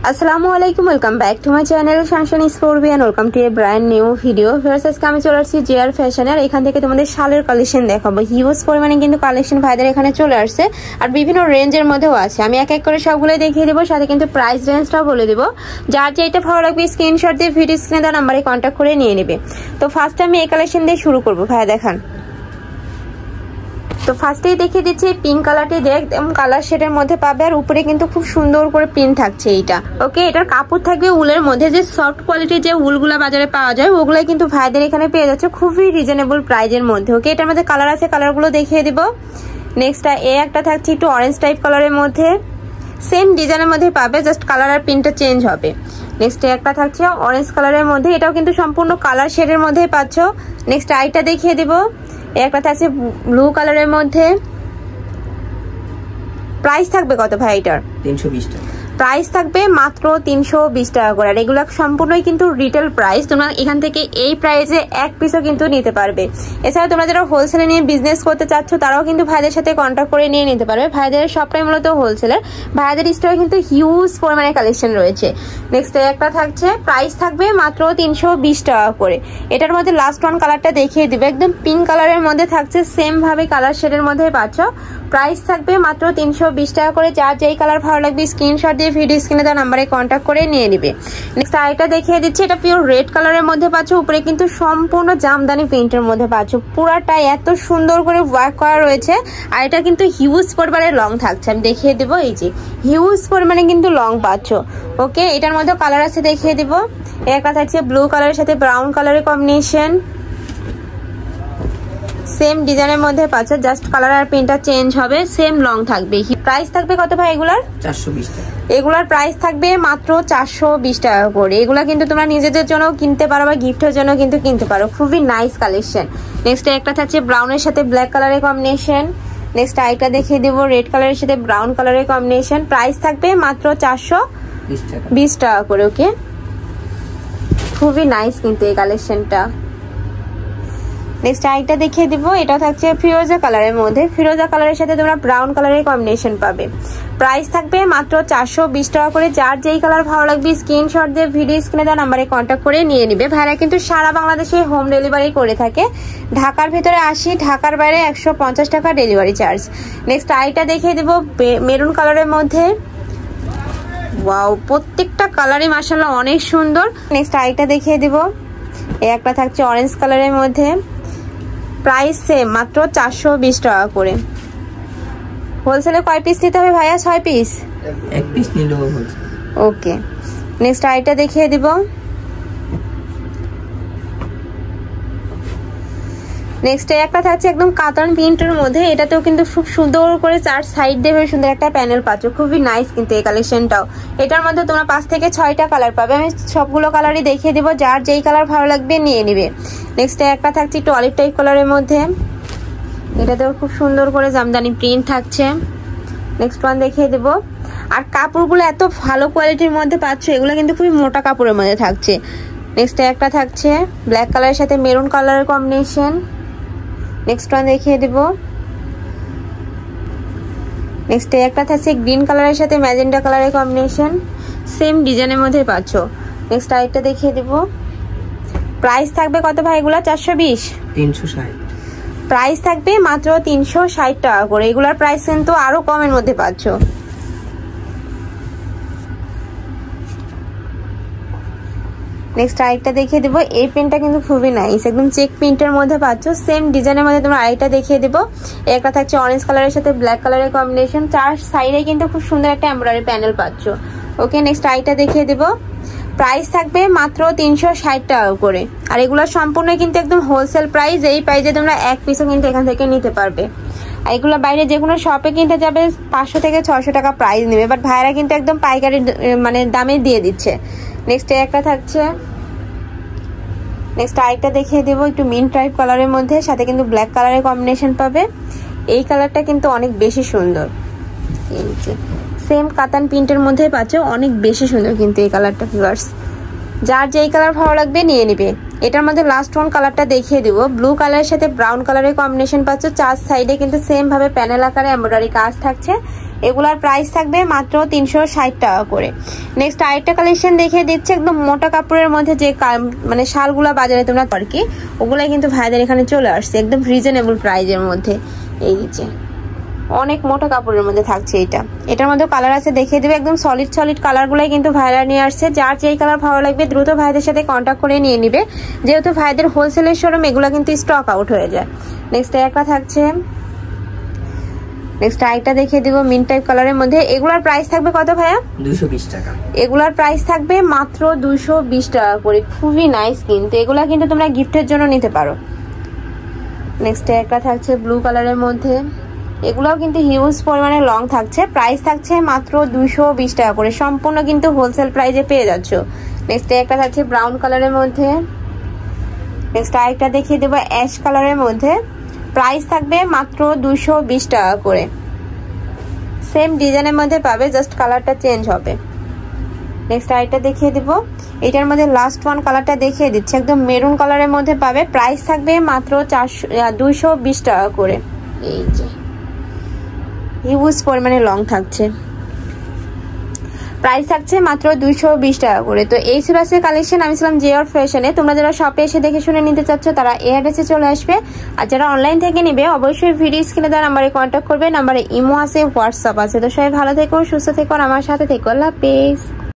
আসসালামু আলাইকুম, welcome back to my channel শানশান স্পোর্টবি and welcome to a brand new video. First আজকে আমি চলে আসছি জেআর ফ্যাশনে, আর এখান থেকে তোমাদের শালের কালেকশন দেখাবো। হিউজ পরিমাণে কিন্তু কালেকশন ভাইদের এখানে চলে আসছে, আর বিভিন্ন রেঞ্জের মধ্যেও আছে। আমি এক এক করে সবগুলো দেখিয়ে দেবো, সাথে কিন্তু প্রাইস রেঞ্জটাও বলে দেবো। যার যেটা ভালো লাগবে স্ক্রিনশট দিয়ে ভিডিও স্ক্রিনে দেওয়া নাম্বারে কন্ট্যাক্ট করে নিয়ে নেবে। তো ফার্স্ট আমি এই কালেকশন দিয়ে শুরু করবো। ভাইয়া দেখান। তো ফার্স্টেই দেখিয়ে দিচ্ছি পিঙ্ক কালারটি, একদম কালার শেডের মধ্যে পাবে, আর উপরে কিন্তু খুব সুন্দর করে প্রিন্ট থাকছে এইটা। ওকে, এটার কাপড় থাকবে উলের মধ্যে, যে সফট কোয়ালিটির যে উলগুলা বাজারে পাওয়া যায় ওগুলাই কিন্তু ভাইদের এখানে পেয়ে যাচ্ছে খুবই রিজনেবল প্রাইজের মধ্যে। ওকে, এটার মধ্যে কালার আছে, কালারগুলো দেখিয়ে দিব। নেক্সট একটা থাকছে একটু অরেঞ্জ টাইপ কালারের মধ্যে, সেম ডিজাইনের মধ্যে পাবে, জাস্ট কালার আর প্রিন্টটা চেঞ্জ হবে। নেক্সট একটা থাকছে অরেঞ্জ কালারের মধ্যে, এটাও কিন্তু সম্পূর্ণ কালার শেডের মধ্যেই পাচ্ছ। নেক্সট আইটা দেখিয়ে দিব। একটা থাকছে ব্লু কালারের মধ্যে। প্রাইস থাকবে কত ভাই এটার? 320 টাকা। প্রাইস থাকবে মাত্র 320 টাকা করে। আর এগুলো সম্পূর্ণই কিন্তু রিটেল প্রাইস, তোমরা এখান থেকে এই প্রাইসে এক পিসও কিন্তু নিতে পারবে। এছাড়া তোমরা যারা হোলসেলে নিয়ে বিজনেস করতে চাচ্ছ তারাও কিন্তু ভাইদের সাথে কন্ট্যাক্ট করে নিয়ে নিতে পারবে। ভাইদের সবটাই মূলত হোলসেলের, ভাইদের স্টকে কিন্তু হিউজ পরিমাণে কালেকশন রয়েছে। নেক্সট একটা থাকছে, প্রাইস থাকবে মাত্র 320 টাকা করে। এটার মধ্যে লাস্ট ওয়ান কালারটা দেখিয়ে দিবে, একদম পিঙ্ক কালারের মধ্যে থাকছে, সেম ভাবে কালার শেডের মধ্যে পাচ্ছ। প্রাইস থাকবে মাত্র 320 টাকা করে। যার যেই কালার ভালো লাগবে স্ক্রিনশট দিয়ে ভিডিও স্ক্রিনে দেওয়া নাম্বারে কন্ট্যাক্ট করে নিয়ে নিবে। নেক্সট আরেকটা দেখিয়ে দিচ্ছি, এটা পিওর রেড কালারের মধ্যে পাচ্ছ, উপরে কিন্তু সম্পূর্ণ জামদানি প্রিন্টের মধ্যে পাচ্ছ। পুরাটাই এত সুন্দর করে ওয়ার্ক করা রয়েছে, আর এটা কিন্তু হিউজ পরিমাণে লং থাকছে। আমি দেখিয়ে দিব, এই যে হিউজ পরিমাণে কিন্তু লং পাচ্ছ। ওকে, এটার মধ্যে কালার আছে, দেখিয়ে দিব। একটা থাকছে ব্লু কালারের সাথে ব্রাউন কালারের কম্বিনেশন, সেম ডিজাইনের মধ্যে পাচ্ছ, জাস্ট কালার আর প্রিন্টটা চেঞ্জ হবে, সেম লং থাকবে। প্রাইস থাকবে কত ভাই এগুলার? 420 টাকা। এগুলার প্রাইস থাকবে মাত্র 420 টাকা করে। এগুলা কিন্তু তোমরা নিজেদের জন্য কিনতে পারো বা গিফটের জন্য কিন্তু কিনতে পারো, খুবই নাইস কালেকশন। নেক্সট একটা থাকছে ব্রাউনের সাথে ব্ল্যাক কালারের কম্বিনেশন। নেক্সট আইটা দেখিয়ে দেবো রেড কালারের সাথে ব্রাউন কালারের কম্বিনেশন। প্রাইস থাকবে মাত্র 420 টাকা করে। ওকে, খুবই নাইস কিন্তু এই কালেকশনটা। নেক্সট আইটা দেখিয়ে দিব, এটা থাকছে ফিরোজা কালারের মধ্যে, ফিরোজা কালারের সাথে তোমরা ব্রাউন কালারের কম্বিনেশন পাবে। প্রাইস থাকবে মাত্র 420 টাকা করে। যার যেই কালার ভালো লাগবে স্ক্রিনশট দিয়ে ভিডিও স্ক্রিনে দেওয়া নাম্বারে কন্ট্যাক্ট করে নিয়ে নিবে। ভাইরা কিন্তু সারা বাংলাদেশে হোম ডেলিভারি করে থাকে। ঢাকার ভিতরে 80, ঢাকার বাইরে 150 টাকা ডেলিভারি চার্জ। নেক্সট আইটা দেখিয়ে দিব মেরুন কালারের মধ্যে। ওয়াও, প্রত্যেকটা কালারই মাশাআল্লাহ অনেক সুন্দর। নেক্সট আইটা দেখিয়ে দিব, একটা থাকছে অরেঞ্জ কালারের মধ্যে। প্রাইস সেম, মাত্র 420 টাকা করে। হোলসেলে কয় পিস নিতে হবে ভাইয়া? 6 পিস? এক পিস নিলেও হবে। ওকে, নেক্সট আইটা দেখিয়ে দিব। নেক্সট একটা থাকছে একদম কাতান প্রিন্টের মধ্যে, এটাতেও কিন্তু খুব সুন্দর করে চার সাইড দিয়ে সুন্দর একটা প্যানেল পাচ্ছ, খুবই নাইস কিন্তু এই কালেকশনটাও। এটার মধ্যে তোমরা 5 থেকে 6টা কালার পাবে, আমি সবগুলো কালারই দেখিয়ে দিব, যার যেই কালার ভালো লাগবে নিয়ে নিবে। নেক্সট একটা থাকছে একটু অলিভ টাইপ কালারের মধ্যে, এটাতেও খুব সুন্দর করে জামদানি প্রিন্ট থাকছে। নেক্সট ওয়ান দেখিয়ে দেব। আর কাপড়গুলো এত ভালো কোয়ালিটির মধ্যে পাচ্ছ, এগুলো কিন্তু খুবই মোটা কাপড়ের মধ্যে থাকছে। নেক্সট একটা থাকছে ব্ল্যাক কালারের সাথে মেরুন কালারের কম্বিনেশন। নেক্সট ওয়ান দেখিয়ে দেব। নেক্সট একটা থাকছে গ্রিন কালারের সাথে ম্যাজেন্টা কালারের কম্বিনেশন, সেম ডিজাইনের মধ্যে পাচ্ছ। নেক্সট আরেকটা দেখিয়ে দেব। প্রাইস থাকবে কত ভাই এগুলা? 420? 360। প্রাইস থাকবে মাত্র 360 টাকা করে। এগুলার প্রাইস কিন্তু আরো কমের মধ্যে পাচ্ছ। নেক্সট আরেকটা দেখিয়ে দেবো, এই প্রিন্টটা কিন্তু খুবই নাইস, একদম চেক প্রিন্টের মধ্যে পাচ্ছ, সেম ডিজাইনের মধ্যে তোমরা আরেকটা দেখিয়ে দেবো। একটা থাকছে অরেঞ্জ কালারের সাথে ব্ল্যাক কালারের কম্বিনেশন, চার সাইডে কিন্তু খুব সুন্দর একটা এমব্রয়ডারি প্যানেল পাচ্ছ। ওকে, নেক্সট আরেকটা দেখিয়ে দেবো। প্রাইস থাকবে মাত্র 360 টাকা করে। আর এগুলো সম্পূর্ণ কিন্তু একদম হোলসেল প্রাইস, এই প্রাইসে তোমরা এক পিসও কিন্তু এখান থেকে নিতে পারবে। আর এগুলো বাইরে যে কোনো শপে কিনতে যাবে 500 থেকে 600 টাকা প্রাইস নেবে, বাট ভাইরা কিন্তু একদম পাইকারি মানে দামে দিয়ে দিচ্ছে। নেক্সট একটা থাকছে, নেক্সট আরেকটা দেখিয়ে দেবো একটু মিন্ট টাইপ কালারের মধ্যে, সাথে কিন্তু ব্ল্যাক কালারের কম্বিনেশন পাবে। এই কালারটা কিন্তু অনেক বেশি সুন্দর, সেম কাতান প্রিন্টের মধ্যে পাচ্ছ, অনেক বেশি সুন্দর কিন্তু এই কালারটা ভিউয়ার্স। যার যেই কালার ভালো লাগবে নিয়ে নিবে। এটার মধ্যে লাস্ট ওয়ান কালারটা দেখিয়ে দিব, ব্লু কালারের সাথে ব্রাউন কালারের কম্বিনেশন পাচ্ছ, চার সাইডে কিন্তু সেম ভাবে প্যানেল আকারে এমব্রয়ডারি কাজ থাকছে। এগুলার প্রাইস থাকবে মাত্র 360 টাকা করে। নেক্সট আরেকটা কালেকশন দেখিয়ে দিচ্ছে একদম মোটা কাপড়ের মধ্যে যে মানে শালগুলা বাজারে তোমরা আর কি, ওগুলাই কিন্তু ভাইদের এখানে চলে আসছে একদম রিজনেবল প্রাইজের মধ্যে। এই যে অনেক মোটা কাপড়ের মধ্যে থাকছে এটা, এটার মধ্যে কালার আছে দেখিয়ে দেবে, একদম সলিড কালারগুলাই কিন্তু ভাইরা নিয়ে আসছে। যার যেই কালার ভালো লাগবে দ্রুত ভাইদের সাথে কন্ট্যাক্ট করে নিয়ে নিবে, যেহেতু ভাইদের হোলসেলের শোরুম এগুলো কিন্তু স্টক আউট হয়ে যায়। নেক্সট একটা থাকছে, নেক্সট আরেকটা দেখিয়ে দিব মিন্ট টাইপ কালারের মধ্যে। এগুলার প্রাইস থাকবে কত ভাইয়া? 220 টাকা। এগুলার প্রাইস থাকবে মাত্র 220 টাকা করে, খুবই নাইস কিন্তু এগুলা কিন্তু তোমরা গিফটের জন্য নিতে পারো। নেক্সট একটা থাকছে ব্লু কালারের মধ্যে, এগুলাও কিন্তু হিউজ পরিমাণে লং থাকছে, প্রাইস থাকছে মাত্র 220 টাকা করে, সম্পূর্ণ কিন্তু হোলসেল প্রাইসে পেয়ে যাচ্ছ। নেক্সট একটা থাকছে ব্রাউন কালারের মধ্যে, নেক্সট আরেকটা দেখিয়ে দেবো অ্যাশ কালারের মধ্যে, প্রাইস থাকবে মাত্র 220 টাকা করে। সেম ডিজাইনের মধ্যে পাবে, জাস্ট কালারটা চেঞ্জ হবে। নেক্সট আরেকটা দেখিয়ে দিব, এটার মধ্যে লাস্ট ওয়ান কালারটা দেখিয়ে দিচ্ছে, একদম মেরুন কালারের মধ্যে পাবে, প্রাইস থাকবে মাত্র 220 টাকা করে। এই যে হিউজ পরিমাণে লং থাকছে, প্রাইস থাকছে মাত্র 220 টাকা করে। তো এই ছিল আজকের কালেকশন, আমি ছিলাম জিওর ফ্যাশনে। তোমরা যারা শপে এসে দেখে শুনে নিতে চাচ্ছ তারা এই অ্যাড্রেসে চলে আসবে, আর যারা অনলাইন থেকে নিবে অবশ্যই ভিডিও স্ক্রিনে দেওয়া নাম্বারে কন্ট্যাক্ট করবে, নাম্বারে ইমো আছে, হোয়াটসঅ্যাপ আছে। তো সবাই ভালো থেকো, সুস্থ থেকো, আমার সাথে থেকো, আল্লাহ হাফেজ।